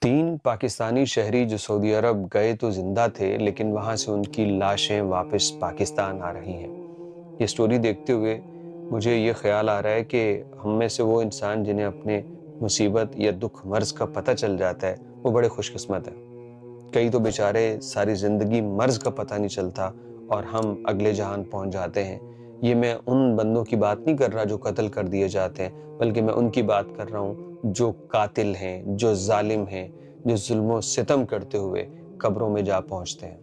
3 پاکستانی شہری جو سعودی عرب گئے تو زندہ تھے، لیکن وہاں سے ان کی لاشیں واپس پاکستان آ رہی ہیں۔ یہ سٹوری دیکھتے ہوئے مجھے یہ خیال آ رہا ہے کہ ہم میں سے وہ انسان جنہیں اپنے مصیبت یا دکھ مرض کا پتہ چل جاتا ہے وہ بڑے خوش قسمت ہیں۔ کئی تو بیچارے ساری زندگی مرض کا پتہ نہیں چلتا اور ہم اگلے جہان پہنچ جاتے ہیں۔ یہ میں ان بندوں کی بات نہیں کر رہا جو قتل کر دیے جاتے ہیں، بلکہ میں ان کی بات کر رہا ہوں جو قاتل ہیں، جو ظالم ہیں، جو ظلم و ستم کرتے ہوئے قبروں میں جا پہنچتے ہیں۔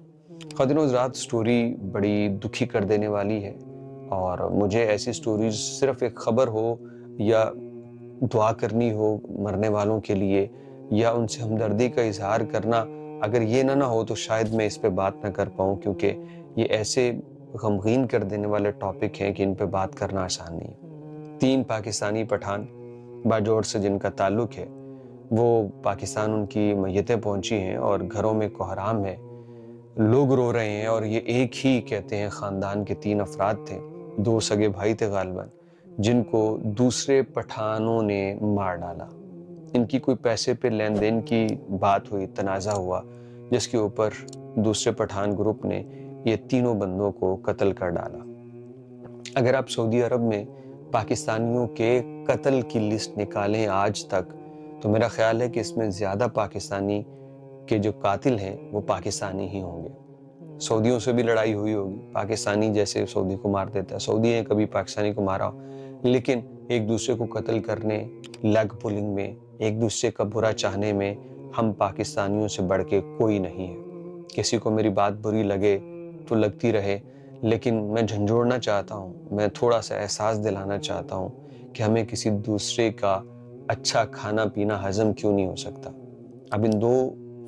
خواتین و حضرات، سٹوری بڑی دکھی کر دینے والی ہے، اور مجھے ایسی سٹوریز صرف ایک خبر ہو یا دعا کرنی ہو مرنے والوں کے لیے یا ان سے ہمدردی کا اظہار کرنا، اگر یہ نہ ہو تو شاید میں اس پہ بات نہ کر پاؤں، کیونکہ یہ ایسے غمگین کر دینے والے ٹاپک ہیں کہ ان پہ بات کرنا آسان نہیں ہے۔ 3 پاکستانی پٹھان باجوڑ سے جن کا تعلق ہے، وہ پاکستان ان کی میتیں پہنچی ہیں اور گھروں میں کوہرام ہے، لوگ رو رہے ہیں، اور یہ ایک ہی کہتے ہیں خاندان کے 3 افراد تھے، 2 سگے بھائی تھے غالباً، جن کو دوسرے پٹھانوں نے مار ڈالا۔ ان کی کوئی پیسے پہ لین دین کی بات ہوئی، تنازع ہوا، جس کے اوپر دوسرے پٹھان گروپ نے یہ تینوں بندوں کو قتل کر ڈالا۔ اگر آپ سعودی عرب میں پاکستانیوں کے قتل کی لسٹ نکالیں آج تک، تو میرا خیال ہے کہ اس میں زیادہ پاکستانی کے جو قاتل ہیں وہ پاکستانی ہی ہوں گے۔ سعودیوں سے بھی لڑائی ہوئی ہوگی، پاکستانی جیسے سعودی کو مار دیتا ہے، سعودی نے کبھی پاکستانی کو مارا ہو، لیکن ایک دوسرے کو قتل کرنے، لیگ پولنگ میں، ایک دوسرے کا برا چاہنے میں ہم پاکستانیوں سے بڑھ کے کوئی نہیں ہے۔ کسی کو میری بات بری لگے تو لگتی رہے، لیکن میں جھنجھوڑنا چاہتا ہوں، میں تھوڑا سا احساس دلانا چاہتا ہوں کہ ہمیں کسی دوسرے کا اچھا کھانا پینا ہضم کیوں نہیں ہو سکتا۔ اب ان 2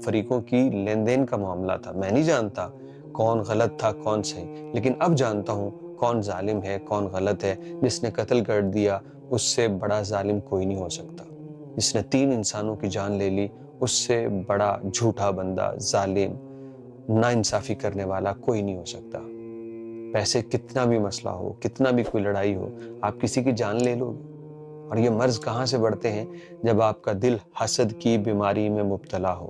فریقوں کی لین دین کا معاملہ تھا، میں نہیں جانتا کون غلط تھا کون صحیح، لیکن اب جانتا ہوں کون ظالم ہے کون غلط ہے۔ جس نے قتل کر دیا اس سے بڑا ظالم کوئی نہیں ہو سکتا، جس نے 3 انسانوں کی جان لے لی اس سے بڑا جھوٹا بندہ، ظالم، ناانصافی کرنے والا کوئی نہیں ہو سکتا۔ پیسے کتنا بھی مسئلہ ہو، کتنا بھی کوئی لڑائی ہو، آپ کسی کی جان لے لو گے، اور یہ مرض کہاں سے بڑھتے ہیں؟ جب آپ کا دل حسد کی بیماری میں مبتلا ہو۔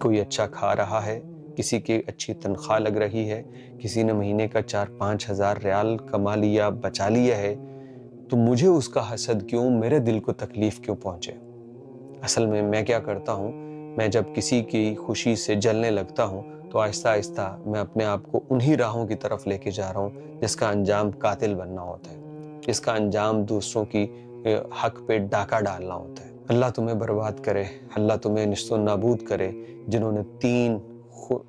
کوئی اچھا کھا رہا ہے، کسی کی اچھی تنخواہ لگ رہی ہے، کسی نے مہینے کا 4-5 ہزار ریال کما لیا، بچا لیا ہے، تو مجھے اس کا حسد کیوں، میرے دل کو تکلیف کیوں پہنچے؟ اصل میں کیا کرتا ہوں، میں جب کسی کی خوشی سے جلنے لگتا ہوں تو آہستہ آہستہ میں اپنے آپ کو انہی راہوں کی طرف لے کے جا رہا ہوں جس کا انجام قاتل بننا ہوتا ہے، جس کا انجام دوسروں کی حق پہ ڈاکہ ڈالنا ہوتا ہے۔ اللہ تمہیں برباد کرے، اللہ تمہیں نیست و نابود کرے، جنہوں نے 3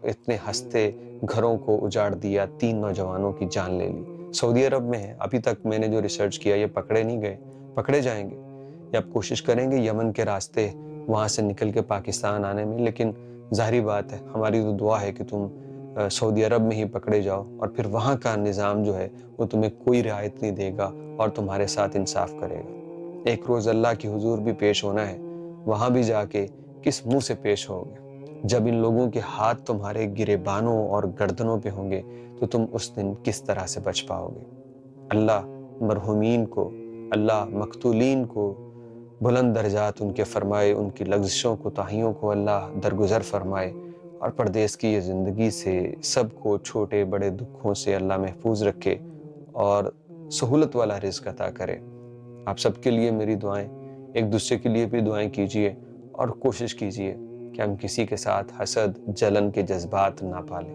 اتنے ہنستے گھروں کو اجاڑ دیا، 3 نوجوانوں کی جان لے لی۔ سعودی عرب میں ہے، ابھی تک میں نے جو ریسرچ کیا، یہ پکڑے نہیں گئے، پکڑے جائیں گے، یا آپ کوشش کریں گے یمن کے راستے وہاں سے نکل کے پاکستان آنے میں، لیکن ظاہری بات ہے، ہماری تو دعا ہے کہ تم سعودی عرب میں ہی پکڑے جاؤ، اور پھر وہاں کا نظام جو ہے وہ تمہیں کوئی رعایت نہیں دے گا اور تمہارے ساتھ انصاف کرے گا۔ ایک روز اللہ کی حضور بھی پیش ہونا ہے، وہاں بھی جا کے کس منہ سے پیش ہوگے؟ جب ان لوگوں کے ہاتھ تمہارے گریبانوں اور گردنوں پہ ہوں گے تو تم اس دن کس طرح سے بچ پاؤ گے؟ اللہ مرحومین کو، اللہ مقتولین کو بلند درجات ان کے فرمائے، ان کی لغزشوں کوتاہیوں کو اللہ درگزر فرمائے، اور پردیس کی یہ زندگی سے سب کو چھوٹے بڑے دکھوں سے اللہ محفوظ رکھے اور سہولت والا رزق عطا کرے۔ آپ سب کے لیے میری دعائیں، ایک دوسرے کے لیے بھی دعائیں کیجیے، اور کوشش کیجیے کہ ہم کسی کے ساتھ حسد، جلن کے جذبات نہ پالیں۔